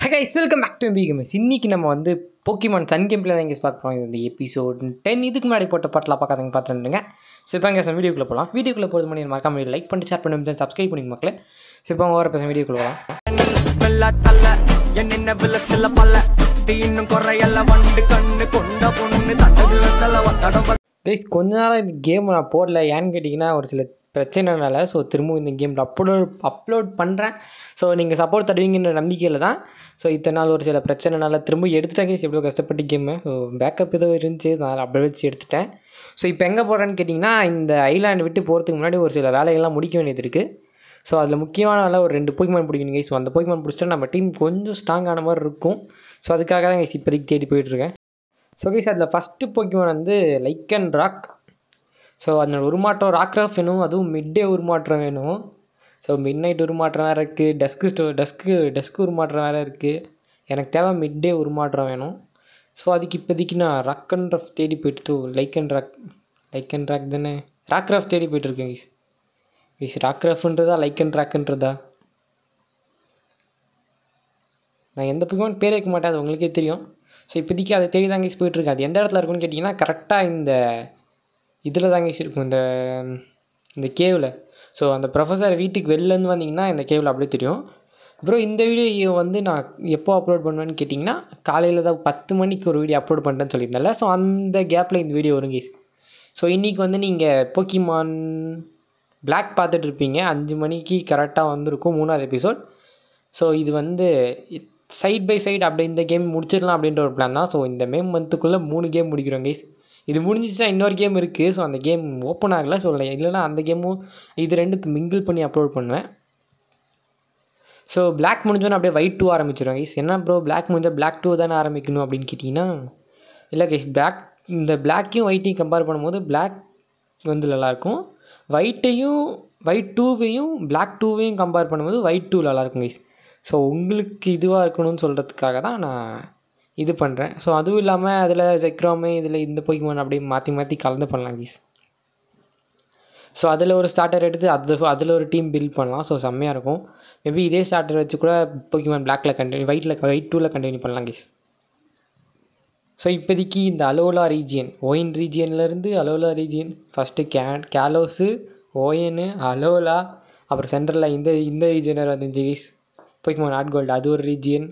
Hi guys, welcome back to MBGames. இன்னைக்கு நம்ம வந்து போக்கிமான் சன் கேம்ல தான் இங்கே பார்க்க போகிறோம். இது வந்து எபிசோட் 10 இதுக்கு முன்னாடி போட்ட பாட்டெலாம் பார்க்காதங்க பார்த்துட்டுங்க. ஸோ இப்போ அங்கே வீடியோக்குள்ளே போகலாம். வீடியோக்குள்ளே போகிறது மாதிரி மறக்காம லைக் பண்ணிட்டு ஷேர் பண்ணி சப்ஸ்கிரைப் பண்ணிங்க மக்களே. ஸோ இப்போ அவங்க வர பேச வீடியோக்குள்ளே போகலாம். கைஸ் கொஞ்ச நாள் இந்த கேம் நான் போடல, ஏன்னு கேட்டிங்கன்னா ஒரு சில பிரச்சனைனால. ஸோ திரும்பவும் இந்த கேமில் அப்லோட் பண்ணுறேன். ஸோ நீங்கள் சப்போர்ட் தருவீங்கன்ற நம்பிக்கையில் தான். ஸோ இத்தனை நாள் ஒரு சில பிரச்சனைனால திரும்ப எடுத்துட்டாங்க. எவ்வளோ கஷ்டப்பட்டு கேமு. ஸோ பேக்கப் ஏதோ இருந்துச்சு, நான் அப்படியே வச்சு எடுத்துட்டேன். ஸோ இப்போ எங்கே போகிறேன்னு கேட்டிங்கன்னா, இந்த ஐலாண்டு விட்டு போகிறதுக்கு முன்னாடி ஒரு சில வேலைகள்லாம் முடிக்க வேண்டியது இருக்குது. ஸோ அதில் முக்கியமான வேலை ஒரு 2 போக்கிமான் பிடிக்கணும் கைஸ். ஸோ அந்த போக்கிமான் பிடிச்சிட்டா நம்ம டீம் கொஞ்சம் ஸ்ட்ராங்கான மாதிரி இருக்கும். ஸோ அதுக்காக தான் கைஸ் இப்போதைக்கு தேடி போயிட்டுருக்கேன். ஸோ கைஸ் அதில் ஃபஸ்ட்டு போக்கிமான் வந்து லைக்கன் ராக். ஸோ அந்த உருமாற்றம் ராக்ராஃப் வேணும், அதுவும் மிட்டே உருமாற்றம் வேணும். ஸோ மிட் நைட் உருமாற்றம் வேறு இருக்குது, டஸ்க்கு உருமாற்றம் வேறு இருக்குது. எனக்கு தேவை மிட்டே உருமாற்றம் வேணும். ஸோ அதுக்கு இப்போதைக்கு நான் ராக்கன் ராஃப் தேடி போய்ட்டு லைக்கன் ராக் தானே ராக்ராஃப் தேடி போய்ட்டுருக்கேன் கைஸ். ராக்ராஃப்ன்றதா லைக்கன் ராக்குன்றதா நான் எந்த போக்கிமான் பேர் வைக்க மாட்டேன், அது உங்களுக்கே தெரியும். ஸோ இப்போதைக்கு அதை தேடி தான் கைஸ் போய்ட்டுருக்கேன். அது எந்த இடத்துல இருக்குன்னு கேட்டிங்கன்னா, கரெக்டாக இந்த இதில் தாங்க இருக்கும், இந்த கேவில். ஸோ அந்த ப்ரொஃபஸர் வீட்டுக்கு வெளிலேருந்து வந்தீங்கன்னா இந்த கேவில் அப்படியே தெரியும். அப்புறம் இந்த வீடியோ வந்து நான் எப்போ அப்லோட் பண்ணுவேன்னு கேட்டிங்கன்னா, காலையில் தான் 10 மணிக்கு ஒரு வீடியோ அப்லோட் பண்ணுறேன்னு சொல்லியிருந்தேன்ல. ஸோ அந்த கேப்பில் இந்த வீடியோ வரும் கைஸ். ஸோ இன்றைக்கி வந்து நீங்கள் போக்கிமான் பிளாக் பார்த்துட்டு இருப்பீங்க. 5 மணிக்கு கரெக்டாக வந்திருக்கும் 3வது எபிசோட். ஸோ இது வந்து சைட் பை சைடு அப்படியே இந்த கேம் முடிச்சிடலாம் அப்படின்ற ஒரு பிளான் தான். ஸோ இந்த மே மந்த்துக்குள்ளே 3 கேம் முடிக்கிறோம் கைஸ். இது முடிஞ்சிச்சுன்னா இன்னொரு கேம் இருக்குது. ஸோ அந்த கேம் ஓப்பன் ஆகலை சொல்லலை, இல்லைனா அந்த கேமும் இது 2க்கு மிங்கிள் பண்ணி அப்லோட் பண்ணுவேன். ஸோ பிளாக் முடிஞ்சோன்னா அப்படியே ஒயிட் 2 ஆரம்பிச்சிடும் கைஸ். என்ன ப்ரோ பிளாக் முடிஞ்சால் பிளாக் 2 தானே ஆரம்பிக்கணும் அப்படின்னு கேட்டிங்கன்னா, இல்லை கைஸ், இந்த பிளாக்கையும் ஒயிட்டையும் கம்பேர் பண்ணும்போது பிளாக் வந்து நல்லாயிருக்கும். ஒயிட் 2வையும் பிளாக் 2வையும் கம்பேர் பண்ணும்போது ஒயிட் 2 நல்லாயிருக்கும் கைஸ். ஸோ உங்களுக்கு இதுவாக இருக்கணும்னு சொல்கிறதுக்காக தான் நான் இது பண்ணுறேன். ஸோ அதுவும் இல்லாமல் அதில் செக்ராமே இதில் இந்த போக்கிமான் அப்படியே மாற்றி கலந்து பண்ணலாம் கைஸ். ஸோ அதில் ஒரு ஸ்டார்டர் எடுத்து அதில் ஒரு டீம் பில்ட் பண்ணலாம். ஸோ செம்மையாக இருக்கும். மேபி இதே ஸ்டார்டர் வச்சு கூட போக்கிமான் பிளாக்கில் ஒயிட் 2ல் கண்டினியூ பண்ணலாம் கைஸ். ஸோ இப்போதைக்கு இந்த அலோலா ரீஜியன், ஓயின் ரீஜியன்லேருந்து அலோலா ரீஜியன், ஃபஸ்ட்டு கேலோஸு, ஓயனு, அலோலா, அப்புறம் சென்ட்ரலில் இந்த ரீஜியனர் வந்துச்சு கைஸ். போக்கிமான் ஹார்ட் கோல்டு அது ஒரு ரீஜியன்,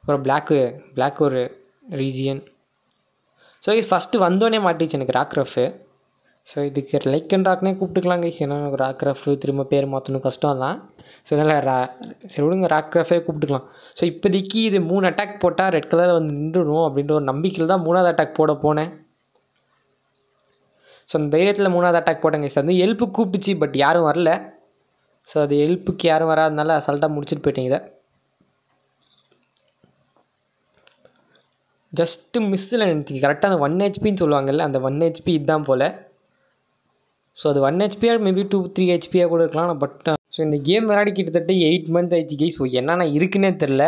அப்புறம் பிளாக் ஒரு ரீஜியன். ஸோ இது ஃபஸ்ட்டு வந்தோடனே மாட்டிச்சு எனக்கு ராக்ராஃபு. ஸோ இதுக்கு லைக்கன் ராக்னே கூப்பிட்டுக்கலாம் கைஸ். ஏன்னா ராக்ராஃபு திரும்ப பேர் மாற்றணும் கஷ்டம் தான். ஸோ அதனால் சரி விடுங்க, ராக்ராஃபே கூப்பிட்டுக்கலாம். ஸோ இப்போதைக்கு இது 3 அட்டாக் போட்டால் ரெட் கலரில் வந்து நின்றுடும் அப்படின்ற ஒரு நம்பிக்கையில் தான் 3வது அட்டாக் போட போனேன். ஸோ அந்த தைரியத்தில் 3வது அட்டாக் போட்டேன் கைஸ். அது ஹெல்ப்புக்கு கூப்பிட்டுச்சு, பட் யாரும் வரல. ஸோ அது ஹெல்ப்புக்கு யாரும் வராதனால அசால்ட்டாக முடிச்சுட்டு போயிட்டேன். இதை ஜஸ்ட்டு மிஸ்ஸில் நினைச்சி கரெக்டாக அந்த 1 ஹெச்பின்னு சொல்லுவாங்கல்ல, அந்த 1 ஹெச்பி இதுதான் போல். ஸோ அது 1 ஹெச்பியாக மேபி 2-3 ஹெச்பியாக கூட இருக்கலாம். பட் ஸோ இந்த கேம் விளையாடி கிட்டத்தட்ட 8 மந்த் ஆயிடுச்சு கைஸ். ஸோ என்னென்ன இருக்குன்னே தெரில.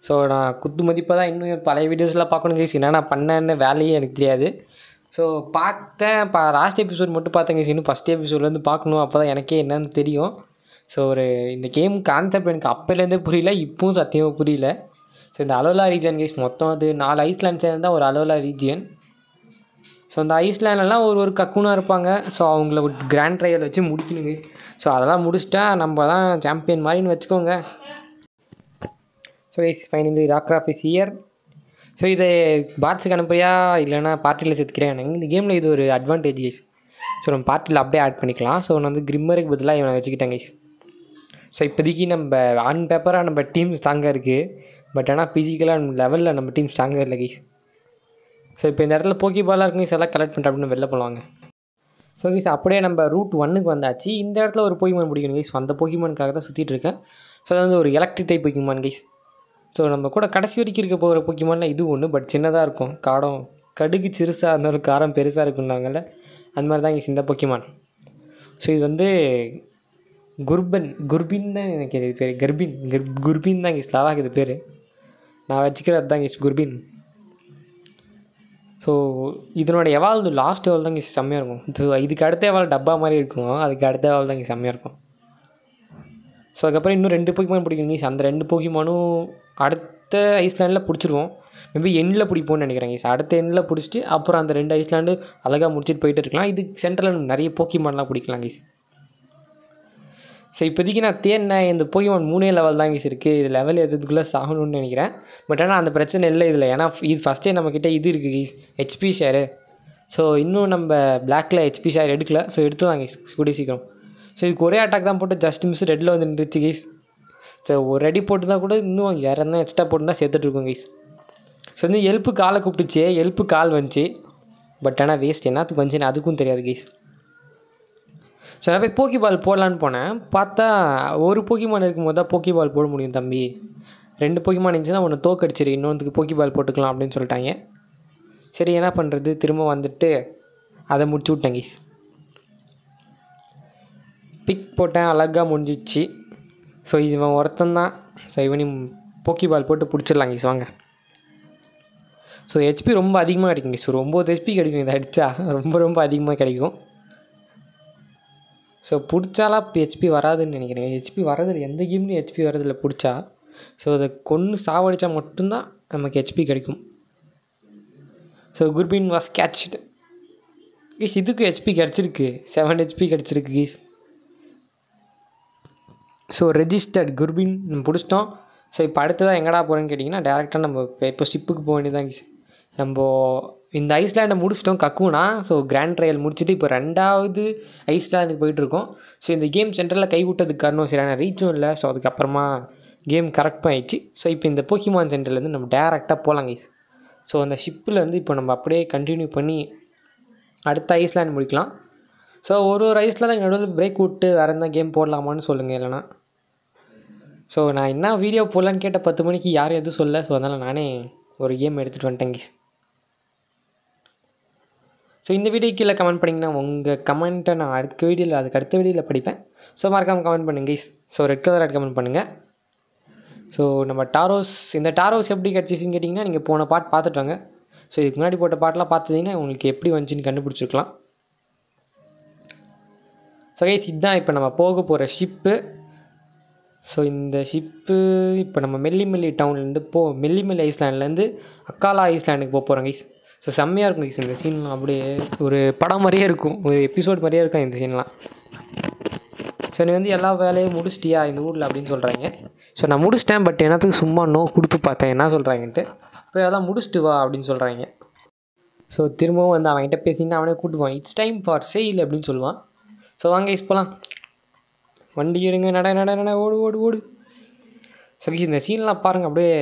ஸோ நான் குத்து மதிப்பாக தான் இன்னும் பழைய வீடியோஸ்லாம் பார்க்கணும் கைஸ். என்னென்ன பண்ணேன்னு வேலையே எனக்கு தெரியாது. ஸோ பார்த்தேன், லாஸ்ட் எபிசோட் மட்டும் பார்த்தேன் கைஸ். இன்னும் ஃபஸ்ட் எபிசோட்லேருந்து பார்க்கணும், அப்போ தான் எனக்கே என்னென்னு தெரியும். ஸோ இந்த கேம் கான்செப்ட் எனக்கு அப்போலேருந்தே புரியல, இப்பவும் சத்தியமாக புரியல. ஸோ இந்த அலோலா ரீஜன் கைஸ் மொத்தம் அது 4 ஐஸ்லேண்ட் சேர்ந்து தான் ஒரு அலோலா ரீஜியன். ஸோ அந்த ஐஸ்லேண்ட்லாம் ஒரு கக்குனாக இருப்பாங்க. ஸோ அவங்கள ஒரு கிராண்ட் ட்ரையல் வச்சு முடிக்கணும் கைஸ். ஸோ அதெல்லாம் முடிச்சிட்டா நம்ம தான் சாம்பியன் மாதிரின்னு வச்சுக்கோங்க. ஸோ கைஸ் ஃபைனலி ராக்ராஃப் இஸ் ஹியர். ஸோ இதை பாட்ஸுக்கு அனுப்புறியா இல்லைனா பார்ட்டியில் சேர்த்துக்கிறேன். இந்த கேமில் இது ஒரு அட்வான்டேஜ் கைஸ். ஸோ நம்ம பார்ட்டியில் அப்படியே ஆட் பண்ணிக்கலாம். ஸோ நான் வந்து கிரிம்மருக்கு பதிலாக இவனை வச்சுக்கிட்டேன் கைஸ். ஸோ இப்போதைக்கு நம்ம ஆன் பேப்பராக நம்ம டீம் ஸ்ட்ராங்காக இருக்குது, பட் ஆனால் ஃபிசிக்கலாக லெவலில் நம்ம டீம் ஸ்ட்ராங்காக இல்லை கைஸ். ஸோ இப்போ இந்த இடத்துல போக்கி பாலாக இருக்கும் கைஸ், எல்லாம் கலெக்ட் பண்ணிட்டு அப்படின்னு வெளில போவாங்க. ஸோ கைஸ் அப்படியே நம்ம ரூட் 1க்கு வந்தாச்சு. இந்த இடத்துல ஒரு போக்கிமான் பிடிக்கணும் கைஸ். அந்த போக்கிமானுக்காக தான் சுற்றிட்டு இருக்கேன். ஸோ அது வந்து ஒரு electric type Pokemon guys. So நம்ம கூட கடைசி வரைக்கும் இருக்க போகிற போக்கிமான்லாம் இது ஒன்று, பட் சின்னதாக இருக்கும். கடுகு சிறுசாக இருந்தாலும் காரம் பெருசாக இருக்குன்னாங்கல்ல, அந்த மாதிரி தான் கைஸ் இந்த போக்கிமான். ஸோ இது வந்து குர்பின் தான் எனக்கு இது பேர். குர்பின் தான் கைஸ் லாவாக இது பேர். நான் வச்சுக்கிறது தான் கைஸ் குர்பின். ஸோ இதனோட எவால்வு லாஸ்ட் எவால் தான் இங்கே செம்மையாக இருக்கும். ஸோ இதுக்கு அடுத்த எவால் டப்பா மாதிரி இருக்கும், அதுக்கு அடுத்த எவால் தான் இங்கே செம்மையாக இருக்கும். ஸோ அதுக்கப்புறம் இன்னும் 2 போக்கிமான் பிடிக்கும் கைஸ். அந்த 2 போக்கிமானும் அடுத்த ஐஸ்லாண்டில் பிடிச்சிருவோம். மேபி எண்ணில் பிடிப்போம்னு நினைக்கிறேன் கைஸ். அடுத்த எண்ணில் பிடிச்சிட்டு அப்புறம் அந்த 2 ஐஸ்லாண்டு அழகாக முடிச்சுட்டு போயிட்டு இருக்கலாம். இது சென்ட்ரலில் நிறைய போக்கிமான்லாம் பிடிக்கலாம் கைஸ். ஸோ இப்போதைக்கு நான் தேடின இந்த போக்கிமான் 3 லெவல் தான் கைஸ் இருக்குது. இது லெவல் எதுக்குள்ளே சாகணும்னு நினைக்கிறேன். பட் ஆனால் அந்த பிரச்சனை இல்லை இதில். ஏன்னா இது ஃபஸ்ட்டே நம்மக்கிட்ட இது இருக்குது கைஸ், ஹெச்பி ஷேரு. ஸோ இன்னும் நம்ம பிளாக்கில் ஹெச்பி ஷேர் எடுக்கல. ஸோ எடுத்துதான் கைஸ் கூடிய சீக்கிரம். ஸோ இதுக்கு ஒரே அட்டாக் தான் போட்டு ஜஸ்ட் மிஸ் ரெட்டில் வந்து நின்றுச்சு கைஸ். ஸோ ஒரு அடி போட்டு தான் கூட இன்னும் யாரெல்லாம் எக்ஸ்ட்ரா போட்டு தான் சேர்த்துட்ருக்கோம் கைஸ். ஸோ வந்து ஹெல்ப்பு காலை கூப்பிட்டுச்சு, ஹெல்ப்பு கால் வந்துச்சு. பட் ஆனால் வேஸ்ட், என்னத்துக்கு வந்துச்சுன்னு அதுக்கும் தெரியாது கைஸ். ஸோ நான் போய் போக்கி பால் போடலான்னு போனேன். பார்த்தா ஒரு போக்கிமான் இருக்கும்போது தான் போக்கி பால் போட முடியும் தம்பி. 2 போக்கிமான் இருந்துச்சுன்னா ஒன்று தோக்கடிச்சிரு, இன்னொன்றுக்கு போக்கி பால் போட்டுக்கலாம் அப்படின்னு சொல்லிட்டாங்க. சரி என்ன பண்ணுறது, திரும்ப வந்துட்டு அதை முடிச்சு விட்டேன் கைஸ். பிக் போட்டேன், அழகாக முடிஞ்சிச்சு. ஸோ இவன் ஒருத்தந்தான். ஸோ இவனையும் போக்கி பால் போட்டு பிடிச்சிடலாம் கைஸ் வாங்க. ஸோ ஹெச்பி ரொம்ப அதிகமாக கிடைக்கும் கைஸ். ஒரு 9 ஹெச்பி கிடைக்கும் இதை அடித்தா, ரொம்ப அதிகமாக கிடைக்கும். ஸோ பிடிச்சாலாம் ஹெச்பி வராதுன்னு நினைக்கிறேன். ஹெச்பி வரதில்லை, எந்த கேம்லேயும் ஹெச்பி வரதில்லை பிடிச்சா. ஸோ அதை கொன்று சாவடித்தா மட்டும்தான் நமக்கு ஹெச்பி கிடைக்கும். ஸோ குர்பின் வாஸ் கேட்ச்டு கீஸ். இதுக்கு ஹெச்பி கிடச்சிருக்கு, 7 ஹெச்பி கிடச்சிருக்கு கீஸ். ஸோ ரெஜிஸ்டர்ட் குர்பின் பிடிச்சிட்டோம். ஸோ இப்போ அடுத்ததாக எங்கடா போகிறேன்னு கேட்டிங்கன்னா டேரெக்டாக நம்ம இப்போ ஷிப்புக்கு போக வேண்டியதான் கீஸ். நம்ம இந்த ஐஸ்லாண்டை முடிச்சிட்டோம் கக்குனா. ஸோ கிராண்ட் ட்ரையல் முடிச்சுட்டு இப்போ 2வது ஐஸ்லாண்டுக்கு போயிட்டுருக்கோம். ஸோ இந்த கேம் சென்டரில் கைவிட்டதுக்கு காரணம் சரியான ரீச்சும் இல்லை. ஸோ அதுக்கப்புறமா கேம் கரெக்ட் ஆகிடுச்சு. ஸோ இப்போ இந்த போக்கிமான் சென்டர்லேருந்து நம்ம டேரெக்டாக போகலாம் கைஸ். ஸோ அந்த ஷிப்பில் இப்போ நம்ம அப்படியே கண்டினியூ பண்ணி அடுத்த ஐஸ்லாண்ட் முடிக்கலாம். ஸோ ஒரு ஐஸ்லாண்ட் நடுவில் பிரேக் விட்டு வேறு எந்த கேம் போடலாமான்னு சொல்லுங்கள் இல்லைனா. ஸோ நான் என்ன வீடியோ போடலான்னு கேட்ட 10 மணிக்கு யாரும் எதுவும் சொல்ல. ஸோ அதனால் நானே ஒரு கேம் எடுத்துகிட்டு வந்துட்டேன் கைஸ். ஸோ இந்த வீடியோக்கு கீழே கமெண்ட் பண்ணிங்கன்னா உங்கள் கமெண்ட்டை நான் அடுத்த வீடியோவில் படிப்பேன். ஸோ மறக்காமல் கமெண்ட் பண்ணுங்க guys. So red colour comment பண்ணுங்கள். ஸோ நம்ம இந்த டாரோஸ் எப்படி கிடச்சிச்சின்னு கேட்டிங்கன்னா நீங்கள் போன பாட் பார்த்துட்டு வாங்க. ஸோ இதுக்கு முன்னாடி போட்ட பாட்டெலாம் பார்த்துட்டிங்கன்னா உங்களுக்கு எப்படி வந்துச்சுன்னு கண்டுபிடிச்சிருக்கலாம். ஸோ கைஸ் இதுதான் இப்போ நம்ம போக போகிற ஷிப்பு. ஸோ இந்த ஷிப்பு இப்போ நம்ம மெல்லிமெல்லி டவுன்லேருந்து மெல்லிமெல்லி ஐஸ்லாண்ட்லேருந்து அக்காலா ஐஸ்லாண்டுக்கு போக போகிறோம் கைஸ். ஸோ செம்மையாக இருக்கும் கைஸ். இந்த சீன்லாம் அப்படியே ஒரு படம் மாதிரியே இருக்கும், ஒரு எபிசோட் மாதிரியே இருக்கும் இந்த சீன்லாம். ஸோ நீ எல்லா வேலையும் முடிச்சிட்டியா இந்த ஊரில் அப்படின்னு சொல்கிறாங்க. ஸோ நான் முடிச்சிட்டேன், பட் என்னத்துக்கு சும்மா கொடுத்து பார்த்தேன் என்ன சொல்கிறாங்கன்ட்டு. இப்போ அதெல்லாம் முடிச்சுட்டு வா அப்படின்னு சொல்கிறாங்க. ஸோ திரும்பவும் அவன்கிட்ட பேசிங்கன்னா அவனே கூப்பிட்டுவான். இட்ஸ் டைம் ஃபார் சேல் அப்படின்னு சொல்லுவான். ஸோ வாங்க கைஸ் போகலாம், வண்டி எடுங்க, நட ஓடு. ஸோ கைஸ் இந்த சீன்லாம் பாருங்கள், அப்படியே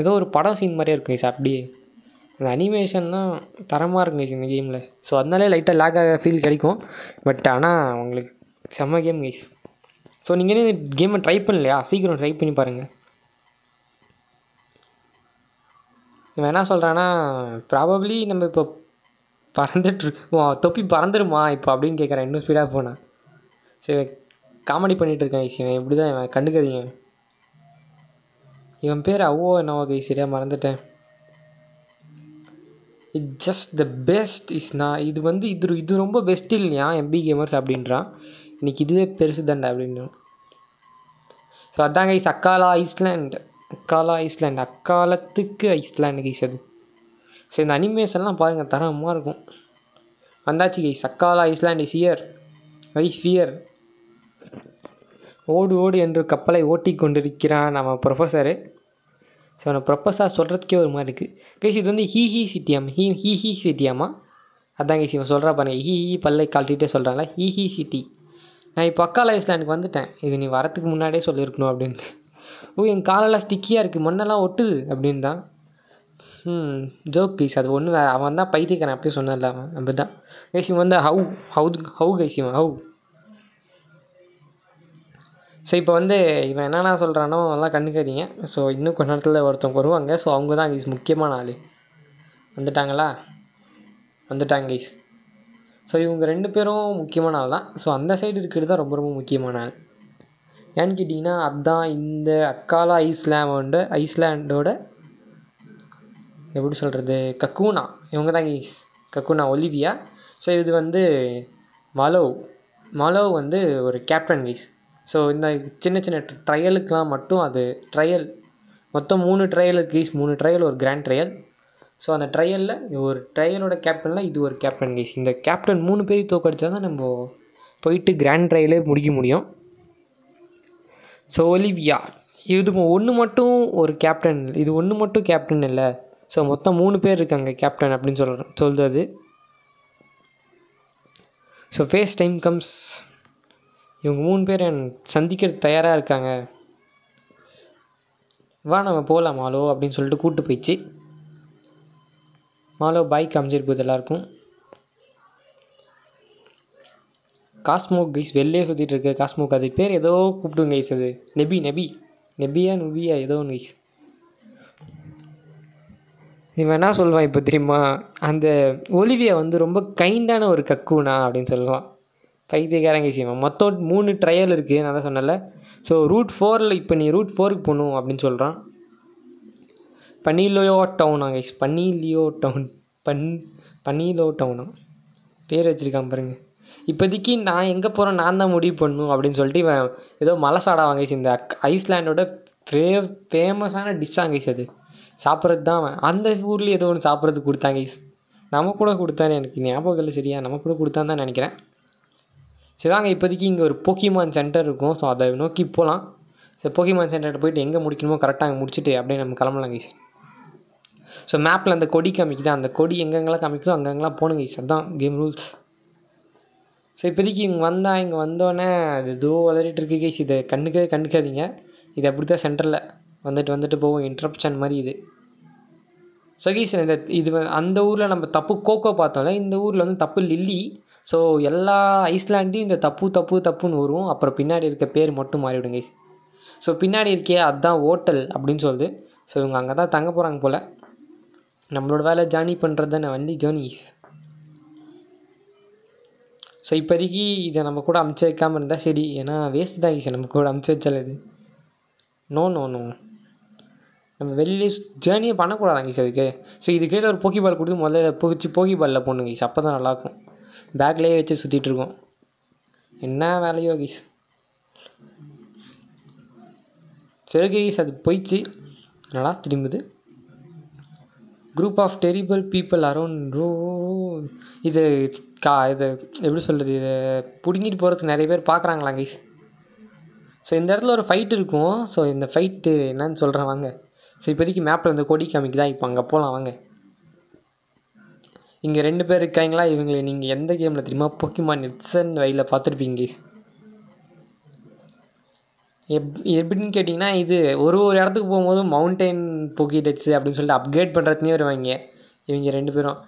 ஏதோ ஒரு படம் சீன் மாதிரியே இருக்கும் கைஸ். அப்படியே அந்த அனிமேஷன்லாம் தரமாக இருக்கும் கைஸ் இந்த கேமில். ஸோ அதனாலே லைட்டாக லேக்காக ஃபீல் கிடைக்கும். பட் ஆனால் உங்களுக்கு செம்ம கேம் கைஸ். ஸோ நீங்கள் இந்த கேமை ட்ரை பண்ணலையா, சீக்கிரம் ட்ரை பண்ணி பாருங்கள். இவன் என்ன சொல்கிறான்னா ப்ராபப்ளி நம்ம இப்போ தொப்பி பறந்துடுமா இப்போ அப்படின்னு கேட்குறேன் இன்னும் ஸ்பீடாக போனால். சரி காமெடி பண்ணிகிட்டு இருக்கேன் கைஸ். இவன் இப்படி தான் இவன் கண்டுக்காதீங்க. இவன் பேர் என்னவோ கைஸ், சரியாக மறந்துட்டேன். It just the best is நான் இது ரொம்ப பெஸ்ட் இல்லையா எம்பி கேமர்ஸ் அப்படின்றான். இன்றைக்கி இதுவே பெருசு தாண்டா அப்படின்றான். ஸோ அதான் கைஸ் அக்காலா ஐஸ்லாண்ட் அக்காலத்துக்கு ஐஸ்லாண்டு கைஸ் அது. ஸோ இந்த அனிமேஷன்லாம் பாருங்கள் தரமாக இருக்கும். வந்தாச்சு guys, Akala Island is here. I fear. ஓடு என்று கப்பலை ஓட்டி கொண்டிருக்கிறான் நம்ம ப்ரொஃபஸரு. ஸோ அந்த ப்ரொஃபஸர் சொல்கிறதுக்கே ஒரு மாதிரி இருக்குது கைஸ். இது ஹீஹி சிட்டியாமா. அதான் கைஸ் இவன் சொல்கிறா பாருங்க, ஹீஹி பல்லை கால்ட்டிகிட்டே சொல்கிறாங்களா ஹீஹி சிட்டி. நான் இப்போ அக்காலா ஐஸ்லாண்டுக்கு வந்துட்டேன், இது நீ வரத்துக்கு முன்னாடியே சொல்லியிருக்கணும் அப்படின்ட்டு. என் காலெல்லாம் ஸ்டிக்கியாக இருக்குது, மண்ணெல்லாம் ஒட்டுது அப்படின்னு தான். ஜோக் கைஸ், அது ஒன்று வேறு. அவன் தான் பைத்தியக்காரன், அப்படியே சொன்னான்ல அவன். அப்படி தான் கைஸ் இவன் ஹவு கைஸ் இவன் ஹவு. ஸோ இப்போ இவன் என்னென்ன சொல்கிறானோ அதெல்லாம் கண்டுக்காதீங்க. ஸோ இன்னும் கொஞ்ச நேரத்தில் ஒருத்தவங்க வருவாங்க. ஸோ அவங்க தான் கைஸ் முக்கியமான ஆள். வந்துட்டாங்க கைஸ். ஸோ இவங்க 2 பேரும் முக்கியமான ஆள் தான். ஸோ அந்த சைடு இருக்கிறது தான் ரொம்ப முக்கியமான ஆள். ஏன்னு கேட்டிங்கன்னா அதுதான் இந்த அக்காலா ஐஸ்லாண்டோட எப்படி சொல்கிறது கக்குனா. இவங்க தான் கைஸ் கக்குனா ஒலிவியா. ஸோ இது மாலோவ் ஒரு கேப்டன் கைஸ். ஸோ இந்த சின்ன சின்ன ட்ரையலுக்கெலாம் மட்டும் அது ட்ரையல் மொத்தம் 3 ட்ரையல் கைஸ். 3 ட்ரையல் ஒரு கிராண்ட் ட்ரையல். ஸோ அந்த ட்ரையலில் ஒரு ட்ரையலோட கேப்டனில் இது ஒரு கேப்டன் கைஸ். இந்த கேப்டன் 3 பேர் தோக்கடிச்சா தான் நம்ம போயிட்டு கிராண்ட் ட்ரையலே முடிக்க முடியும். ஸோ ஒலிவியா இது ஒன்று மட்டும் ஒரு கேப்டன், இது ஒன்று மட்டும் கேப்டன் இல்லை. ஸோ மொத்தம் 3 பேர் இருக்காங்க கேப்டன் அப்படின்னு சொல்கிறது. So face time comes. இவங்க 3 பேர் சந்திக்கிறது தயாராக இருக்காங்க. வா நம்ம போகலாம் மாலோ அப்படின்னு சொல்லிட்டு கூப்பிட்டு போயிடுச்சு. மாலோ பைக் அமைச்சிருப்போது எல்லாருக்கும். காஸ்மோக் கைஸ் வெளிலே சுற்றிட்டு இருக்கு. காஸ்மோக் அது பேர் ஏதோ கூப்பிடுங்க கைஸ். அது நெபியா ஏதோ ஒன்று கைஸ். இவன் என்ன சொல்லுவான் இப்போ தெரியுமா, அந்த ஒலிவியா ரொம்ப கைண்டான ஒரு கக்குனா அப்படின்னு சொல்லுவான். பைத்தியக்காரன் கைஸ். இவன் மொத்தம் 3 ட்ரையல் இருக்குது நான் தான் சொன்னல. ஸோ ரூட் 4 இப்போ நீ ரூட் 4க்கு போகணும் அப்படின்னு சொல்கிறான். பனீலோ டவுனா கைஸ். பனீலோ டவுனா பேர் வச்சுருக்கான் பாருங்க. இப்போதைக்கு நான் எங்கே போகிறேன் நான் தான் முடிவு பண்ணணும் அப்படின்னு சொல்லிட்டு இவன் ஏதோ மலை சாடாவாங்க கைஸ். இந்த ஐஸ்லாண்டோட ஃபேமஸான டிஷ்ஷாங்க கைஸ். அது சாப்பிட்றது தான் அவன் அந்த ஊர்லேயே ஏதோ ஒன்று சாப்பிட்றதுக்கு கொடுத்தாங்க கைஸ். நம்ம கூட கொடுத்தானே எனக்கு ஞாபகம் இல்லை சரியா. நம்ம கூட கொடுத்தான்னு தான் நினைக்கிறேன். சரி வாங்க இப்போதைக்கு இங்கே ஒரு போக்கிமான் சென்டர் இருக்கும். ஸோ அதை நோக்கி போகலாம். ஸோ போக்கிமான் சென்டர்கிட்ட போய்ட்டு எங்கே முடிக்கணுமோ கரெக்டாக அங்கே முடிச்சுட்டு அப்படியே நம்ம கிளம்பலாம் கைஸ். ஸோ மேப்பில் அந்த கொடி காமிக்குது. அந்த கொடி எங்கெங்கெல்லாம் காமிக்குதோ அங்கங்கெல்லாம் போகணும் கைஸ். அதுதான் கேம் ரூல்ஸ். ஸோ இப்போதைக்கு இங்கே வந்தோடனே அது ஏதோ வளரிட்டு இருக்கு கைஸ். இதை கண்டுக்காதீங்க. இது அப்படி தான் சென்டரில் வந்துட்டு போகும். இன்ட்ரப்ஷன் மாதிரி இது. ஸோ கைஸ் இது அந்த ஊரில் நம்ம தப்பு கோகோ பார்த்தோம்ல. இந்த ஊரில் தப்பு லில்லி. ஸோ எல்லா ஐஸ்லாண்டையும் இந்த தப்புன்னு வரும். அப்புறம் பின்னாடி இருக்க பேர் மட்டும் மாறிவிடும் கைஸ். ஸோ பின்னாடி இருக்கே அதுதான் ஹோட்டல் அப்படின்னு சொல்லுது. ஸோ இவங்க அங்கே தான் தங்க போகிறாங்க போல். நம்மளோட வேலை ஜேர்னி பண்ணுறது தானே வண்டி ஜேர்னிஸ். ஸோ இப்போதைக்கு இதை நம்ம கூட அமுச்சு வைக்காமல் இருந்தால் சரி. ஏன்னா வேஸ்ட் தான் கைஸ் நம்ம கூட அமுச்சு வச்சால இது. நோ நம்ம வெளியே ஜேர்னியே பண்ணக்கூடாதாங்க கைஸ் அதுக்கு. ஸோ இது கீழே ஒரு போக்கி பால் கொடுத்து முதல்ல போக்கி பாலில் போடணும் கைஸ். அப்போ தான் நல்லாயிருக்கும். பேக்லேயே வச்சு சுற்றிட்டுருக்கோம். என்ன வேலையோ கைஸ். சரி கைஸ் அது போயிடுச்சு. என்னடா திரும்புது. Group of terrible people around இது எப்படி சொல்கிறது, இதை பிடுங்கிட்டு போகிறதுக்கு நிறைய பேர் பார்க்குறாங்களா கைஸ். ஸோ இந்த இடத்துல ஒரு ஃபைட் இருக்கும். ஸோ இந்த ஃபைட்டு என்னன்னு சொல்கிறேன் வாங்க. ஸோ இப்போதைக்கு மேப்பில் இந்த கொடி காமிக்குதா. இப்போ அங்கே போகலாம் வாங்க. இங்கே 2 பேர் இருக்காங்களா. இவங்களை நீங்கள் எந்த கேமில் தெரியுமா, போக்கிமான் எட்ஸன் வயலில் பார்த்துருப்பீங்க கைஸ். எப்படின்னு கேட்டிங்கன்னா இது ஒரு இடத்துக்கு போகும்போது மவுண்டைன் போக்கி டெட்ஸு அப்படின்னு சொல்லிட்டு அப்கிரேட் பண்ணுறதுனே வருவாங்க. இவங்க 2 பேரும்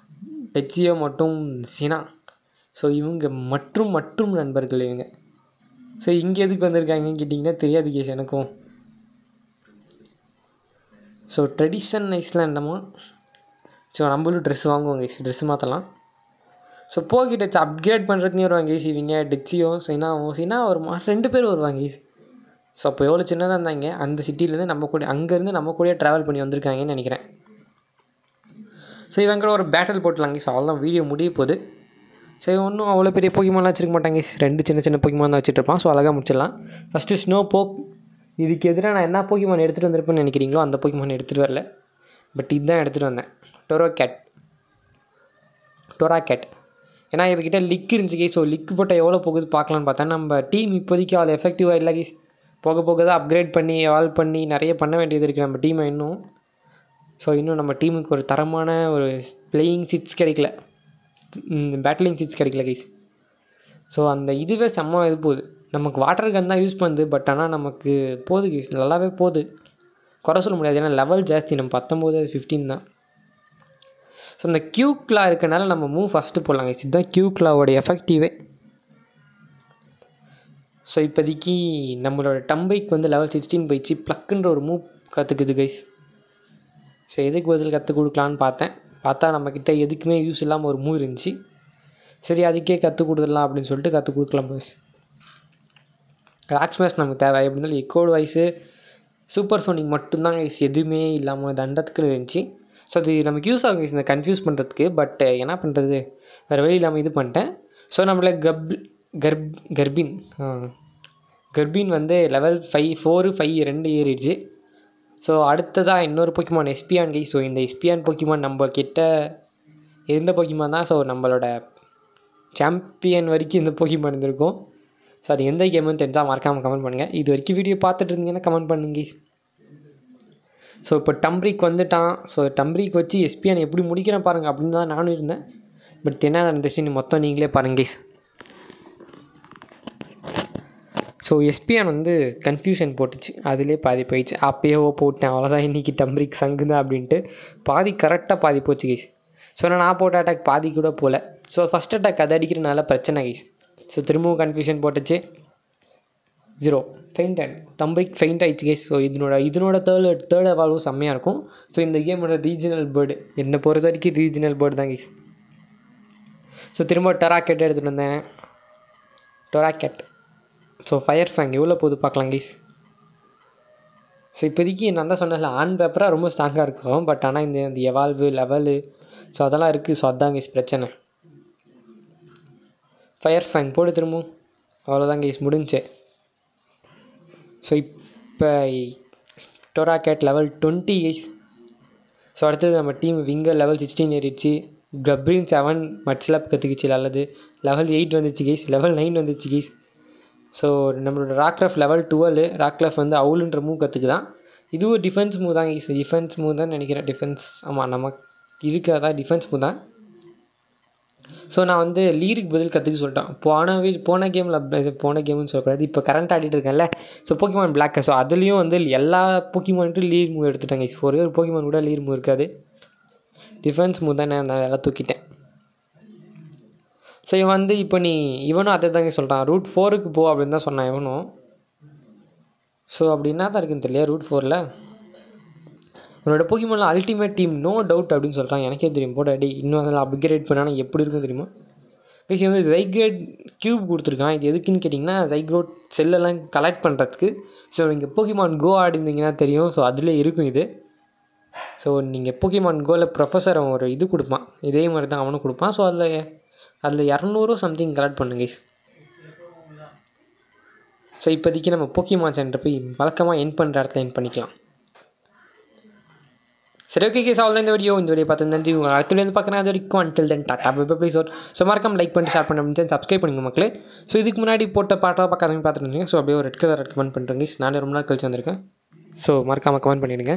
டெச்சியோ மட்டும் சினா. ஸோ இவங்க மற்றும் நண்பர்கள் இவங்க. ஸோ இங்கே எதுக்கு வந்திருக்காங்கன்னு கேட்டிங்கன்னா தெரியாது கேஸ் எனக்கும். ஸோ ட்ரெடிஷன் ஐஸ்லாண்டமா. ஸோ நம்மளும் ட்ரெஸ் வாங்குவோம் கைஸ். ட்ரெஸ் மாற்றலாம். ஸோ போக்கி டச் அப்கிரேட் பண்ணுறதுனே வருவாங்க கைஸ். இவங்க டெச்சியோ சினா ஒரு 2 பேர் வருவாங்க கைஸ். ஸோ அப்போ எவ்வளோ சின்னதாக இருந்தாங்க. அந்த சிட்டிலேருந்து அங்கேருந்து நம்ம கூட ட்ராவல் பண்ணி வந்திருக்காங்கன்னு நினைக்கிறேன். ஸோ இவங்க ஒரு பேட்டில் போட்டலாங்க. ஸோ அவ்வளோதான் வீடியோ முடிய போகுது. ஸோ ஒன்றும் அவ்வளோ பெரிய போக்கிமான்லாம் வச்சுருக்க மாட்டாங்க. 2 சின்ன போக்கிமான் தான் வச்சுட்ருப்பான். ஸோ அழகாக முடிச்சிடலாம். ஃபஸ்ட்டு ஸ்னோ போக். இதுக்கு எதிராக நான் என்ன போக்கிமான் எடுத்துகிட்டு வந்திருப்பேன்னு நினைக்கிறீங்களோ அந்த போக்கிமான் எடுத்துகிட்டு வரல. பட் இதுதான் எடுத்துகிட்டு வந்தேன். Dora cat. ஏன்னா இதுக்கிட்ட லிக் இருந்துச்சு கைஸ். ஸோ லிக் போட்டால் எவ்வளோ போகுது பார்க்கலான்னு பார்த்தா நம்ம டீம் இப்போதைக்கு அவ்வளோ எஃபெக்டிவாக இல்லை கைஸ். போக தான் அப்கிரேட் பண்ணி எவால்வ் பண்ணி நிறைய பண்ண வேண்டியது இருக்குது நம்ம டீமை இன்னும். ஸோ இன்னும் நம்ம டீமுக்கு ஒரு தரமான ஒரு பிளேயிங் சீட்ஸ் கிடைக்கல, பேட்டிலிங் சீட்ஸ் கிடைக்கல கைஸ். ஸோ அந்த இதுவே செம்ம இது போகுது. நமக்கு வாட்டர் கன் தான் யூஸ் பண்ணுது. பட் ஆனால் நமக்கு போகுது கைஸ், நல்லாவே போகுது. குறை சொல்ல முடியாது. ஏன்னா லெவல் ஜாஸ்தி. நம்ம 19 அது 15 தான். ஸோ இந்த கியூக்லா இருக்கனால நம்ம மூவ் ஃபஸ்ட்டு போடலாம் கைஸ். இதுதான் கியூக்லாவோட எஃபெக்டிவே. ஸோ இப்போதைக்கு நம்மளோட டம்பைக்கு லெவல் 16 போயிடுச்சு. ப்ளக்குன்ற ஒரு மூவ் கற்றுக்குது கைஸ். ஸோ எதுக்கு பதில் கற்றுக் கொடுக்கலான்னு பார்த்தா நம்மக்கிட்ட எதுக்குமே யூஸ் இல்லாமல் ஒரு மூவ் இருந்துச்சு. சரி அதுக்கே கற்றுக் கொடுத்துடலாம் அப்படின்னு சொல்லிட்டு கற்றுக் கொடுக்கலாம் பாஸ். ராக் ஸ்மாஷ் நமக்கு தேவை. எப்படி இருந்தாலும் எக்கோடு வாய்ஸு சூப்பர் சோனிக் மட்டும்தான் கைஸ், எதுவுமே இல்லாமல் தண்டத்துக்குன்னு இருந்துச்சு. ஸோ அது நமக்கு யூஸ் ஆகும் கைஸ் இந்த கன்ஃபியூஸ் பண்ணுறதுக்கு. பட் என்ன பண்ணுறது, வேறு வழி இல்லாமல் இது பண்ணிட்டேன். ஸோ நம்மளை கர்பின் வந்து லெவல் 4 5 2 ஏறிடுச்சு. ஸோ அடுத்ததாக இன்னொரு போக்கிமான் எஸ்பியான் கைஸ். ஸோ இந்த எஸ்பியான் போக்கிமான் நம்ம கிட்ட இருந்த போக்கிமான் தான். ஸோ நம்மளோட சாம்பியன் வரைக்கும் இந்த போக்கிமான் இருந்திருக்கும். ஸோ அது எந்த கேமுன்னு தெரிஞ்சால் மறக்காமல் கமெண்ட் பண்ணுங்கள். இது வரைக்கும் வீடியோ பார்த்துட்டு இருந்தீங்கன்னா கமெண்ட் பண்ணுங்க கைஸ். ஸோ இப்போ டம்ப்ரிக் வந்துட்டான். ஸோ டம்ப்ரிக் வச்சு எஸ்பியான் எப்படி முடிக்கிறேன் பாருங்கள் அப்படின்னு தான் நானும் இருந்தேன். பட் என்ன நடந்துச்சுன்னு மொத்தம் நீங்களே பாருங்க கைஸ். ஸோ எஸ்பியான் வந்து கன்ஃபியூஷன் போட்டுச்சு, அதிலே பாதி போயிடுச்சு. அப்பயே போட்டேன் அவ்வளோதான், இன்றைக்கி டம்ப்ரிக் சங்கு தான் அப்படின்ட்டு பாதி கரெக்டாக பாதி போச்சு கைஸ். ஸோ நான் போட்ட அட்டாக் பாதி கூட போகல. ஸோ ஃபஸ்ட் அட்டாக் அது அடிக்கிறனால பிரச்சனை கைஸ். ஸோ திரும்பவும் கன்ஃபியூஷன் போட்டுச்சு. 0 ஃபெயிண்ட் டம்ப்ரிக் ஃபெயிண்ட் ஆகிடுச்சு கைஸ். ஸோ இதனோட தேர்ட் எவால்வும் செம்மையாக இருக்கும். ஸோ இந்த கேமோட ரீஜனல் பேர்டு என்னை பொறுத்த வரைக்கும் ரீஜனல் பேர்டு தான் கைஸ். ஸோ திரும்ப டொராக்கெட் எடுத்துகிட்டு வந்தேன். டொராக்கெட். ஸோ ஃபயர் ஃபேங் எவ்வளோ போகுது பார்க்கலாம் கைஸ். ஸோ இப்போதைக்கு நான் தான் சொன்னேன்ல ஆன் பேப்பராக ரொம்ப ஸ்ட்ராங்காக இருக்கும். பட் ஆனால் இந்த எவால்வு லெவலு ஸோ அதெல்லாம் இருக்குது. ஸோ அதான் கைஸ் பிரச்சனை. ஃபயர் ஃபேங் போடு திரும்பவும். அவ்வளோதான் கைஸ் முடிஞ்சு. ஸோ இப்போ டொராக்கெட் லெவல் 20 கைஸ். ஸோ அடுத்தது நம்ம டீம் விங்கர் லெவல் 16 ஏறிடுச்சு. கப்ரின் 7 மட்ஸ்லாப் கற்றுக்குச்சு. அல்லது லெவல் 8 வந்துச்சு கைஸ். லெவல் 9 வந்துச்சு கைஸ். ஸோ நம்மளோட ராக்லஃப் லெவல் 12. ராக்லஃப் வந்து அவுலுன்ற மூவ் கற்றுக்குதான். இதுவும் டிஃபென்ஸ் மூவ் தான் கைஸ். டிஃபென்ஸ் மூவ் தான் நினைக்கிறேன். டிஃபென்ஸ் ஆமாம் நமக்கு இதுக்காக தான் டிஃபென்ஸ் மூவ் தான். ஸோ நான் வந்து லீருக்கு பதில் கற்றுக்க சொல்லிட்டேன். போன கேம்னு சொல்லக்கூடாது, இப்போ கரண்ட் ஆடிட்டு இருக்கேன்ல. So Pokemon black. ஸோ அதுலேயும் வந்து எல்லா போக்கிமான்ட்டும் லீர் மூவ் எடுத்துட்டாங்க கைஸ். ஒரே ஒரு போக்கிமான் கூட லீர் மூவ் இருக்காது. டிஃபென்ஸ் மூவ் தான் நான் எல்லாம் தூக்கிட்டேன். ஸோ இவன் வந்து இப்போ இவனும் அதை தாங்க சொல்கிறான். ரூட் 4க்கு போ அப்படின்னு தான் சொன்னான் இவனும். ஸோ அப்படி என்ன தான் இருக்குன்னு தெரியல ரூட் 4ல். உன்னோட போக்கிமானில் அல்டிமேட் டீம் நோ டவுட் அப்படின்னு சொல்கிறான். எனக்கே தெரியும் போட அடி இன்னும் அதில் அப்கிரேட் பண்ணால் எப்படி இருக்கும் தெரியுமா கைஸ். வந்து ஜைக்ரேட் க்யூப் கொடுத்துருக்கான். இது எதுக்குன்னு கேட்டிங்கன்னா ஜைக்ரோட் செல்லெல்லாம் கலெக்ட் பண்ணுறதுக்கு. ஸோ நீங்கள் போக்கிமான் கோ ஆடிருந்தீங்கன்னா தெரியும். ஸோ அதில் இருக்கும் இது. ஸோ நீங்கள் போக்கிமான் கோவில் ப்ரொஃபஸர் அவன் ஒரு இது கொடுப்பான். இதே மாதிரி தான் அவனும் கொடுப்பான். ஸோ அதில் 200 சம்திங் கலெக்ட் பண்ணுங்க கைஸ். ஸோ இப்போதைக்கு நம்ம போக்கிமான் சென்டர் போய் வழக்கமாக என் பண்ணுற இடத்துல என் பண்ணிக்கலாம். சரி ஓகே கைஸ், அவ்வளோ இந்த வீடியோ பார்த்து நன்றி. உங்கள் அடுத்த வீடியோ பார்க்குறேன். அது வரைக்கும் until then tata bye bye please. So மறக்காம லைக் பண்ணிட்டு ஷேர் பண்ணி சப்ஸ்கிரைப் பண்ணுங்க மக்களே. ஸோ இதுக்கு முன்னாடி போட்ட பாட்டாக பார்க்காதவங்க பார்த்துட்டு இருந்தீங்க. ஸோ அப்படியே ஒரு ரெட் கலர் கமெண்ட் பண்ணுறேங்க கைஸ். நானே ரொம்ப நாள் கழிச்சு வந்திருக்கேன். ஸோ மறக்காமல் கமெண்ட் பண்ணிவிடுங்க.